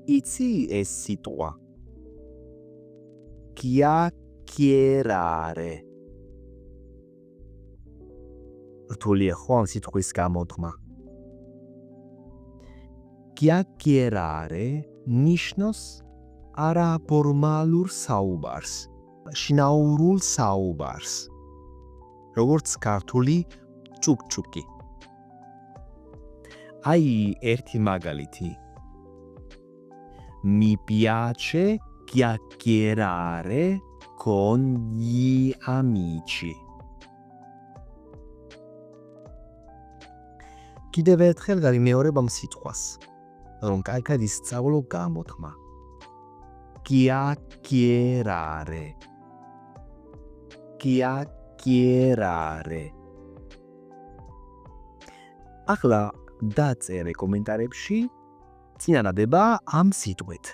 იცი ეს სიტყვა? chiacchierare. რთულია ხო ამ სიტყვის გამოთქმა? chiacchierare ნიშნავს არაფორმალურ საუბარს, შინაურულ საუბარს, როგორც ქართული ჭუკჭუკი. აი ერთი მაგალითი. Mi piace chiacchierare con gli amici. კიდევ ერთხელ გამიმეორებ ამ სიტყვას, რომ კარგად ისწავლო გამოთქმა. chiacchierare. chiacchierare. ახლა დაწერე კომენტარებში წინადადება ამ სიტყვით.